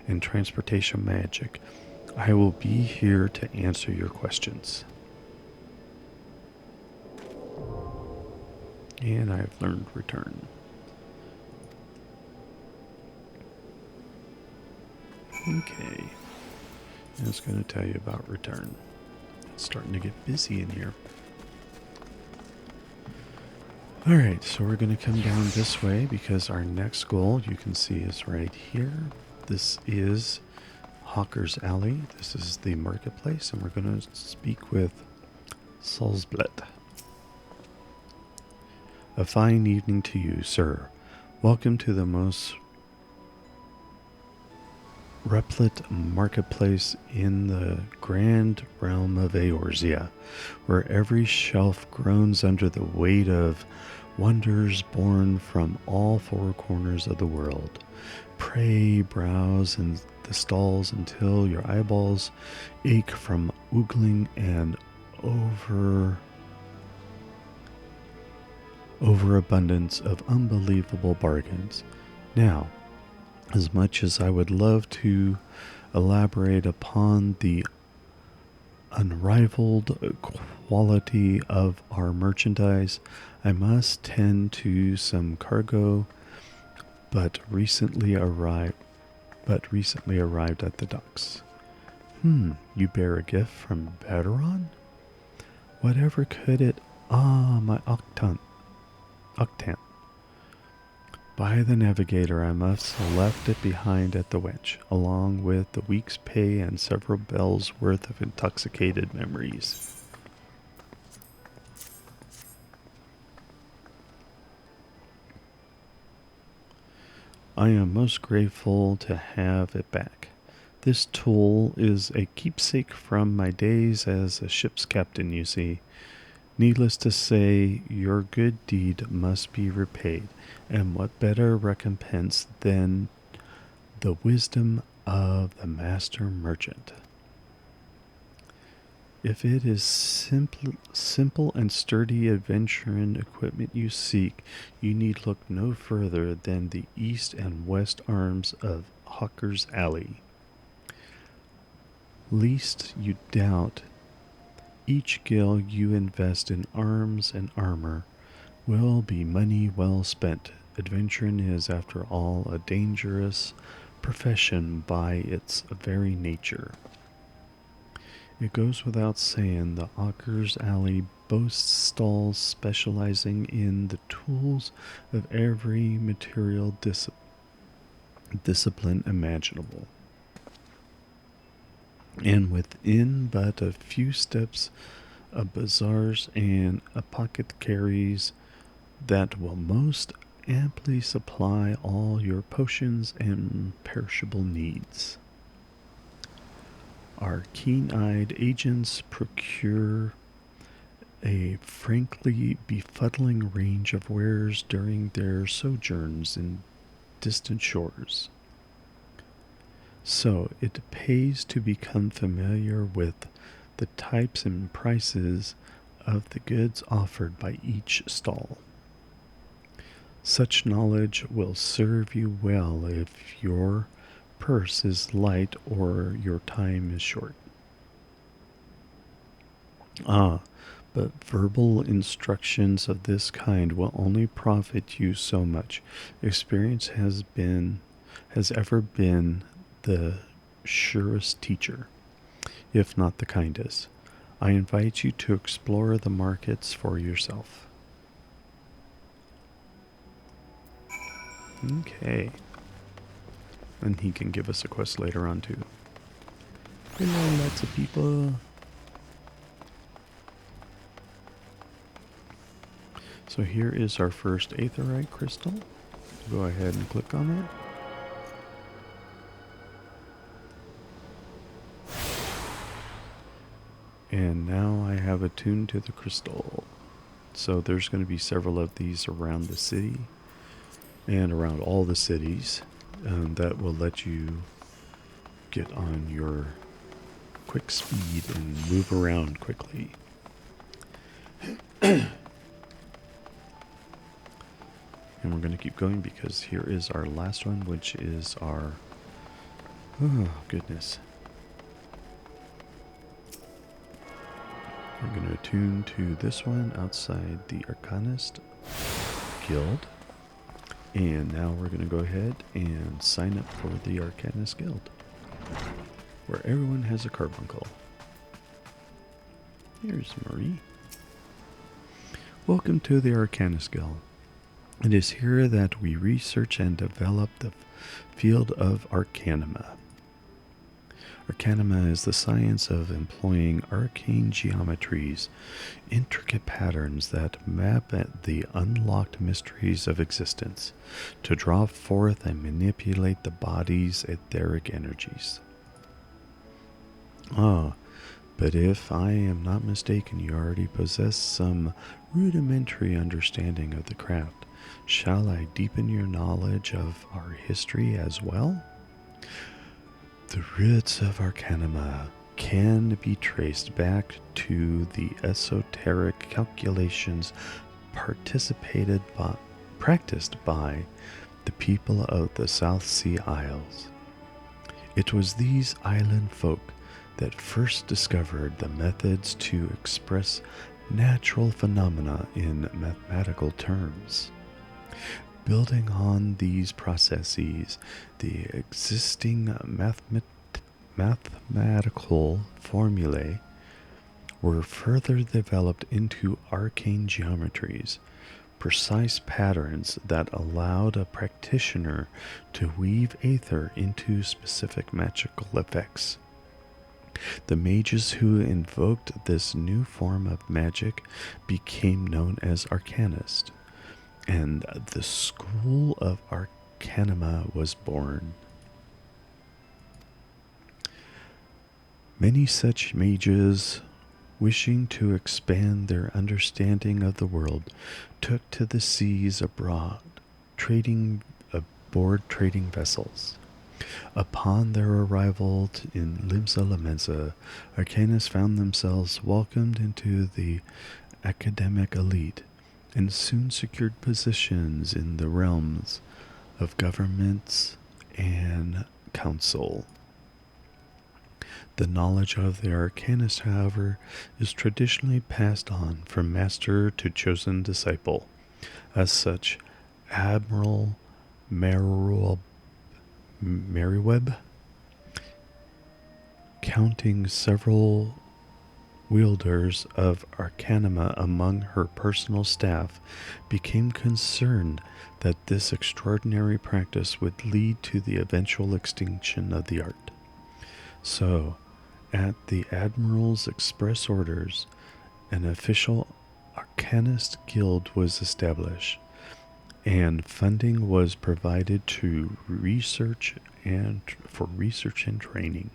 and transportation magic, I will be here to answer your questions. And I have learned return. Okay. I was going to tell you about return. It's starting to get busy in here. Alright, so we're going to come down this way because our next goal, you can see, is right here. This is Hawker's Alley. This is the marketplace, and we're going to speak with Salzblatt. A fine evening to you, sir. Welcome to the most replete marketplace in the grand realm of Eorzea, where every shelf groans under the weight of wonders born from all four corners of the world. Pray browse in the stalls until your eyeballs ache from oogling and overabundance of unbelievable bargains. Now, as much as I would love to elaborate upon the unrivaled quality of our merchandise, I must tend to some cargo but recently arrived at the docks. You bear a gift from Baderon? Whatever could it... my octant. By the navigator, I must have left it behind at the wench, along with the week's pay and several bells' worth of intoxicated memories. I am most grateful to have it back. This tool is a keepsake from my days as a ship's captain, you see. Needless to say, your good deed must be repaid, and what better recompense than the wisdom of the master merchant? If it is simple and sturdy adventuring equipment you seek, you need look no further than the east and west arms of Hawker's Alley. Least you doubt, each gil you invest in arms and armor will be money well spent. Adventuring is, after all, a dangerous profession by its very nature. It goes without saying the Hawker's Alley boasts stalls specializing in the tools of every material discipline imaginable. And within but a few steps of bazaars and apothecaries that will most amply supply all your potions and perishable needs. Our keen-eyed agents procure a frankly befuddling range of wares during their sojourns in distant shores. So it pays to become familiar with the types and prices of the goods offered by each stall. Such knowledge will serve you well if your purse is light or your time is short. Ah, but verbal instructions of this kind will only profit you so much. Experience has ever been the surest teacher, if not the kindest. I invite you to explore the markets for yourself. Okay. And he can give us a quest later on too. Hello, lots of people. So here is our first aetheryte crystal. Go ahead and click on it. And now I have attuned to the crystal. So there's going to be several of these around the city and around all the cities that will let you get on your quick speed and move around quickly. And we're going to keep going because here is our last one, which is our... Oh, goodness. We're going to attune to this one outside the Arcanist Guild. And now we're going to go ahead and sign up for the Arcanist Guild, where everyone has a carbuncle. Here's Marie. Welcome to the Arcanist Guild. It is here that we research and develop the field of Arcanima. Arcanima is the science of employing arcane geometries, intricate patterns that map at the unlocked mysteries of existence, to draw forth and manipulate the body's etheric energies. Ah, but if I am not mistaken, you already possess some rudimentary understanding of the craft. Shall I deepen your knowledge of our history as well? The roots of Arcanima can be traced back to the esoteric calculations practiced by the people of the South Sea Isles. It was these island folk that first discovered the methods to express natural phenomena in mathematical terms. Building on these processes, the existing mathematical formulae were further developed into arcane geometries, precise patterns that allowed a practitioner to weave aether into specific magical effects. The mages who invoked this new form of magic became known as arcanists, and the school of Arcanima was born. Many such mages, wishing to expand their understanding of the world, took to the seas abroad, trading aboard trading vessels. Upon their arrival in Limsa Lominsa, arcanists found themselves welcomed into the academic elite, and soon secured positions in the realms of governments and council. The knowledge of the arcanist, however, is traditionally passed on from master to chosen disciple. As such, Admiral Merriwebb, counting several wielders of Arcanima among her personal staff, became concerned that this extraordinary practice would lead to the eventual extinction of the art. So, at the Admiral's express orders, an official Arcanist Guild was established, and funding was provided to research and training.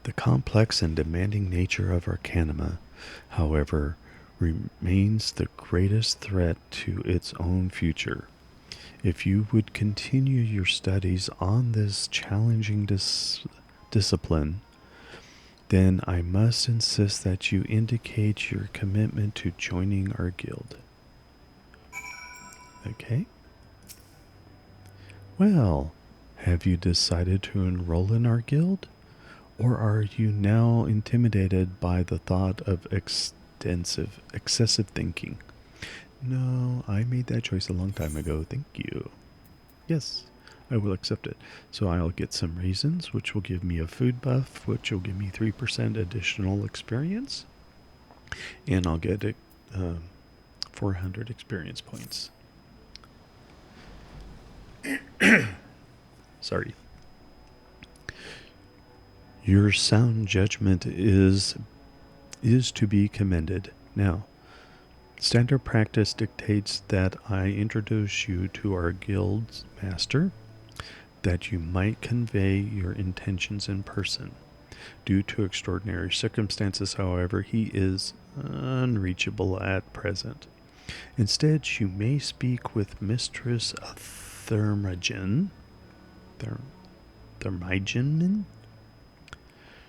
The complex and demanding nature of Arcanima, however, remains the greatest threat to its own future. If you would continue your studies on this challenging discipline, then I must insist that you indicate your commitment to joining our guild. Okay. Well, have you decided to enroll in our guild? Or are you now intimidated by the thought of excessive thinking? No, I made that choice a long time ago. Thank you. Yes, I will accept it. So I'll get some raisins, which will give me a food buff, which will give me 3% additional experience. And I'll get 400 experience points. Sorry. Your sound judgment is to be commended. Now, standard practice dictates that I introduce you to our guild's master, that you might convey your intentions in person. Due to extraordinary circumstances, however, he is unreachable at present. Instead, you may speak with Mistress Thermagen. Thermagen?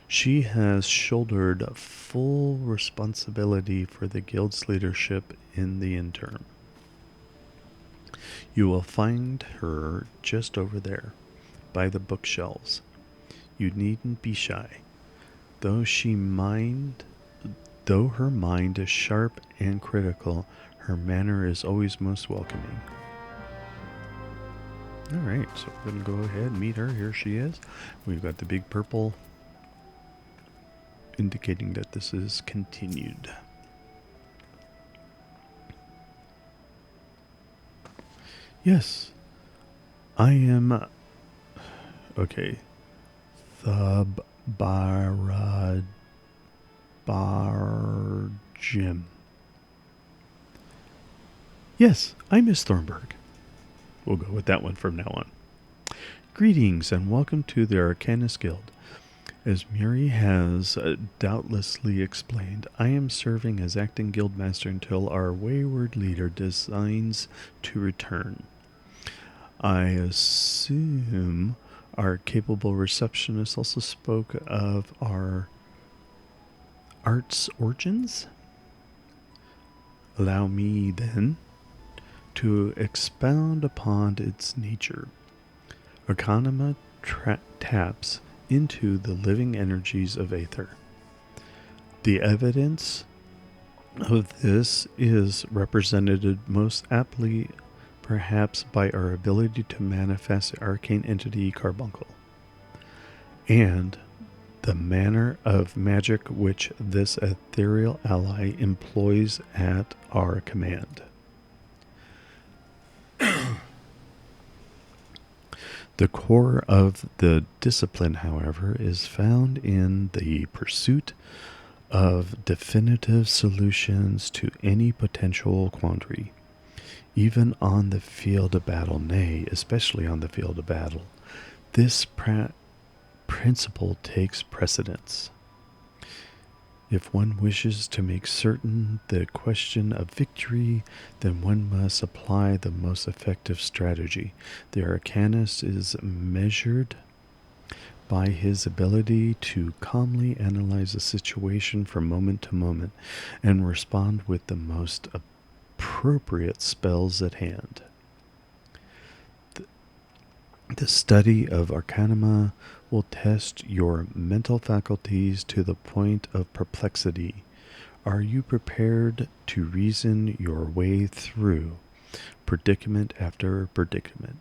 She has shouldered full responsibility for the guild's leadership in the interim. You will find her just over there, by the bookshelves. You needn't be shy. Though her mind is sharp and critical, her manner is always most welcoming. Alright, so we're going to go ahead and meet her. Here she is. We've got the big purple indicating that this is continued. Yes, I am... Okay. Barjim. Yes, I'm Miss Thornburg. We'll go with that one from now on. Greetings and welcome to the Arcanist Guild. As Muri has doubtlessly explained, I am serving as acting guildmaster until our wayward leader designs to return. I assume our capable receptionist also spoke of our art's origins? Allow me, then, to expound upon its nature. Arcanima taps into the living energies of aether. The evidence of this is represented most aptly perhaps by our ability to manifest the arcane entity carbuncle, and the manner of magic which this ethereal ally employs at our command. The core of the discipline, however, is found in the pursuit of definitive solutions to any potential quandary. Even on the field of battle, nay, especially on the field of battle, this principle takes precedence. If one wishes to make certain the question of victory, then one must apply the most effective strategy. The Arcanist is measured by his ability to calmly analyze a situation from moment to moment and respond with the most appropriate spells at hand. The study of Arcanima will test your mental faculties to the point of perplexity. Are you prepared to reason your way through predicament after predicament?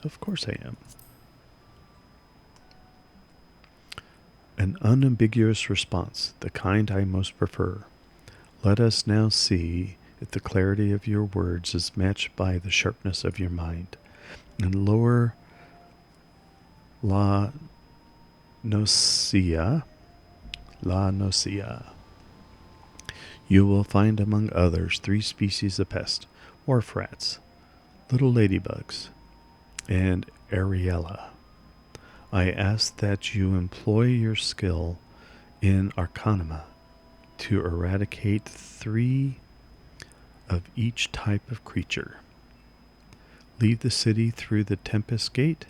Of course I am. An unambiguous response, the kind I most prefer. Let us now see if the clarity of your words is matched by the sharpness of your mind. And lower La Nocia, you will find among others 3 species of pest, or frats, little ladybugs, and Ariella. I ask that you employ your skill in Arcanima to eradicate 3 of each type of creature. Leave the city through the Tempest Gate,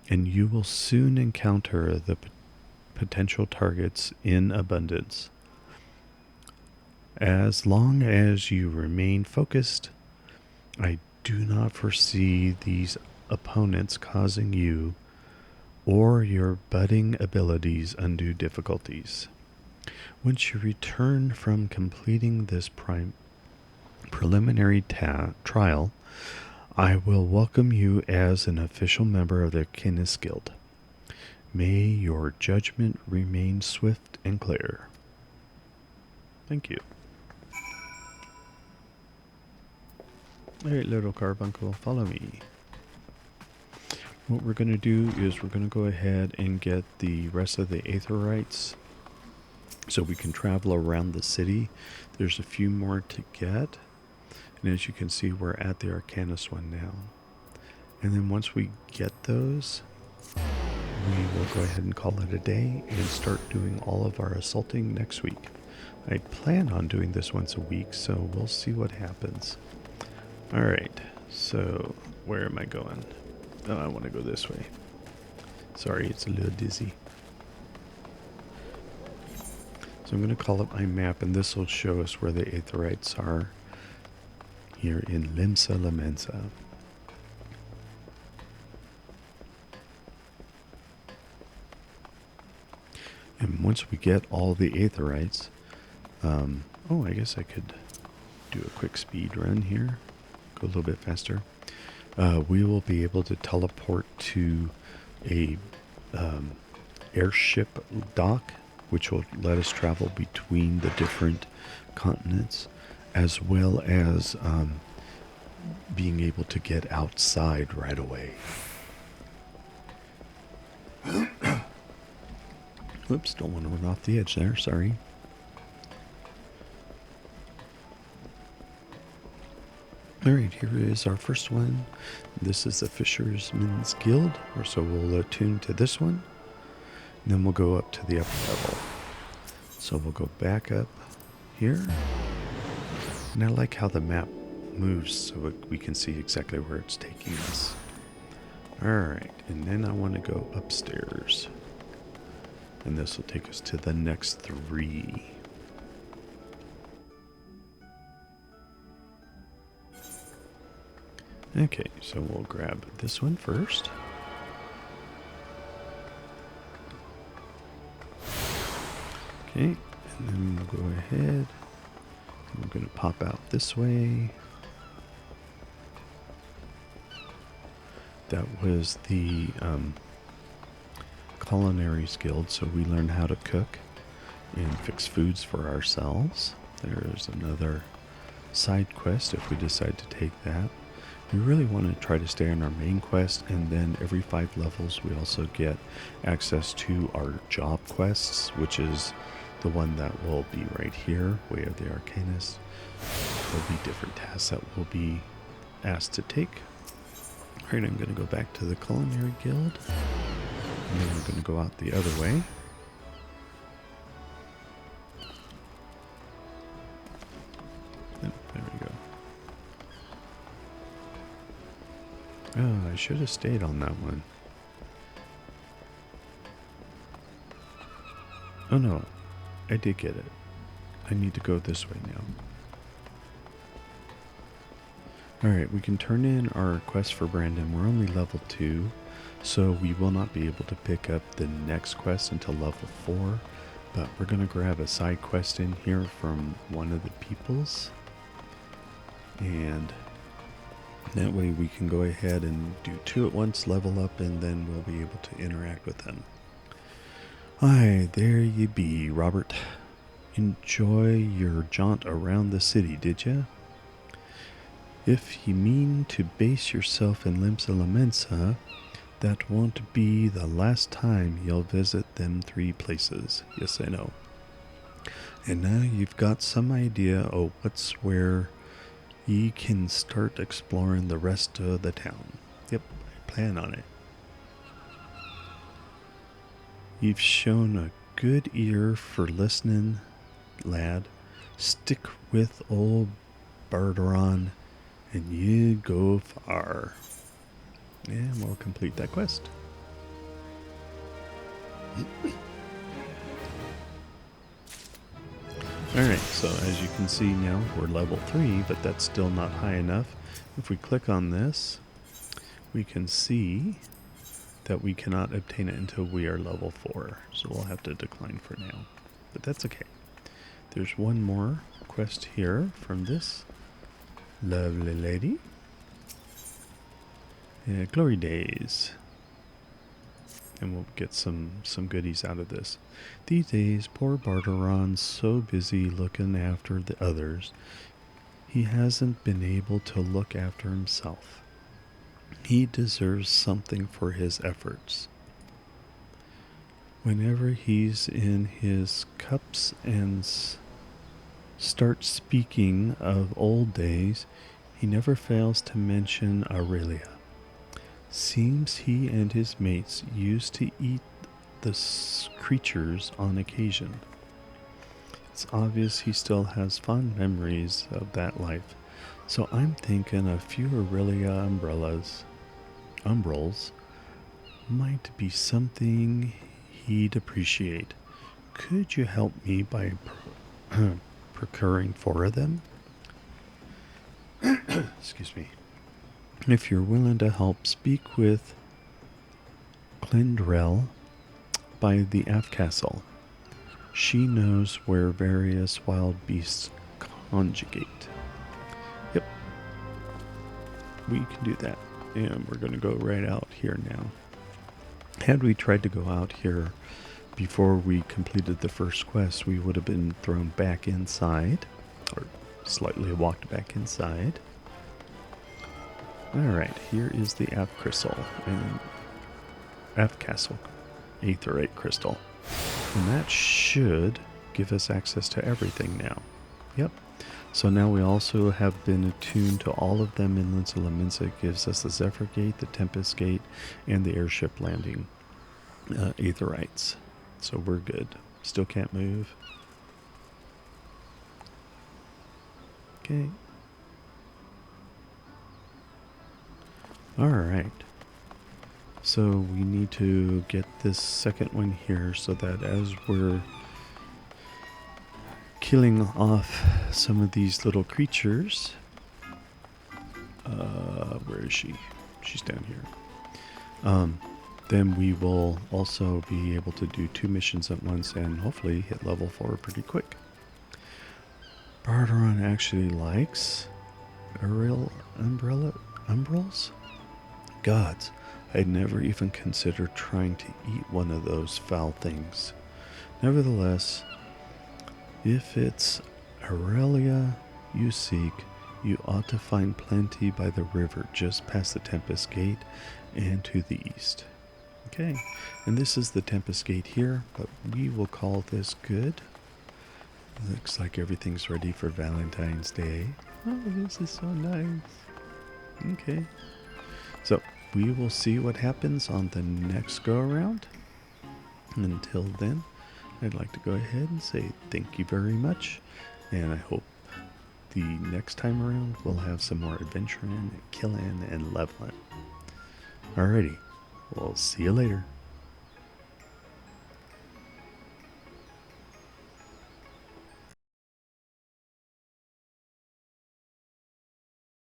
and you will soon encounter the potential targets in abundance. As long as you remain focused, I do not foresee these opponents causing you or your budding abilities undue difficulties. Once you return from completing this preliminary trial, I will welcome you as an official member of the Arcanist Guild. May your judgment remain swift and clear. Thank you. Alright, little carbuncle, follow me. What we're going to do is we're going to go ahead and get the rest of the aetherytes so we can travel around the city. There's a few more to get. And as you can see, we're at the Arcanist one now. And then once we get those, we will go ahead and call it a day and start doing all of our assaulting next week. I plan on doing this once a week, so we'll see what happens. Alright, so where am I going? Oh, I want to go this way. Sorry, it's a little dizzy. So I'm going to call up my map, and this will show us where the aetherytes are here in Limsa Lominsa. And once we get all the aetherytes, I guess I could do a quick speed run here, go a little bit faster. We will be able to teleport to a airship dock, which will let us travel between the different continents, as well as being able to get outside right away. Oops, don't want to run off the edge there, sorry. Alright, here is our first one. This is the Fisherman's Guild, so we'll attune to this one. And then we'll go up to the upper level. So we'll go back up here. And I like how the map moves so we can see exactly where it's taking us. Alright, and then I want to go upstairs. And this will take us to the next 3. Okay, so we'll grab this one first. Okay, and then we'll go ahead. We're going to pop out this way. That was the Culinaries Guild, so we learn how to cook and fix foods for ourselves. There's another side quest if we decide to take that. We really want to try to stay on our main quest, and then every 5 levels we also get access to our job quests, which is the one that will be right here, Way of the Arcanist. There'll be different tasks that we'll be asked to take. Alright, I'm going to go back to the Culinary Guild, and then we're going to go out the other way. Oh, there we go. Oh, I should have stayed on that one. Oh no, I did get it. I need to go this way now. Alright, we can turn in our quest for Brandon. We're only level 2, so we will not be able to pick up the next quest until level 4. But we're going to grab a side quest in here from one of the peoples. And that way we can go ahead and do 2 at once, level up, and then we'll be able to interact with them. Aye, there you be, Robert. Enjoy your jaunt around the city, did ya? If you mean to base yourself in Limsa Lominsa, that won't be the last time you'll visit them 3 places. Yes, I know. And now you've got some idea of what's where ye can start exploring the rest of the town. Yep, I plan on it. You've shown a good ear for listening, lad. Stick with old Barderon, and you go far. And we'll complete that quest. Alright, so as you can see now, we're level 3, but that's still not high enough. If we click on this, we can see that we cannot obtain it until we are level 4. So we'll have to decline for now. But that's okay. There's one more quest here from this lovely lady. Glory Days. And we'll get some goodies out of this. These days, poor Barteron's so busy looking after the others, he hasn't been able to look after himself. He deserves something for his efforts. Whenever he's in his cups and starts speaking of old days, he never fails to mention Aurelia. Seems he and his mates used to eat the creatures on occasion. It's obvious he still has fond memories of that life, so I'm thinking a few Aurelia umbrals might be something he'd appreciate. Could you help me by procuring 4 of them? Excuse me. If you're willing to help, speak with Clindrel by the Aft Castle. She knows where various wild beasts conjugate. Yep. We can do that. And we're going to go right out here now. Had we tried to go out here before we completed the first quest, we would have been thrown back inside, or slightly walked back inside. Alright, here is the Aft Crystal, and Aft Castle aetheryte crystal. And that should give us access to everything now. Yep. So now we also have been attuned to all of them in Limsa Lominsa. It gives us the Zephyr Gate, the Tempest Gate, and the airship landing aetherytes. So we're good. Still can't move. Okay. Alright. So we need to get this second one here so that as we're killing off some of these little creatures, where is she? She's down here. Then we will also be able to do 2 missions at once and hopefully hit level 4 pretty quick. Barteron actually likes umbrals? Gods, I'd never even considered trying to eat one of those foul things. Nevertheless, if it's Aurelia you seek, you ought to find plenty by the river just past the Tempest Gate and to the east. Okay, and this is the Tempest Gate here, but we will call this good. Looks like everything's ready for Valentine's Day. Oh, this is so nice. Okay. So, we will see what happens on the next go-around. Until then, I'd like to go ahead and say thank you very much. And I hope the next time around we'll have some more adventuring, killing, and leveling. Alrighty. We'll see you later.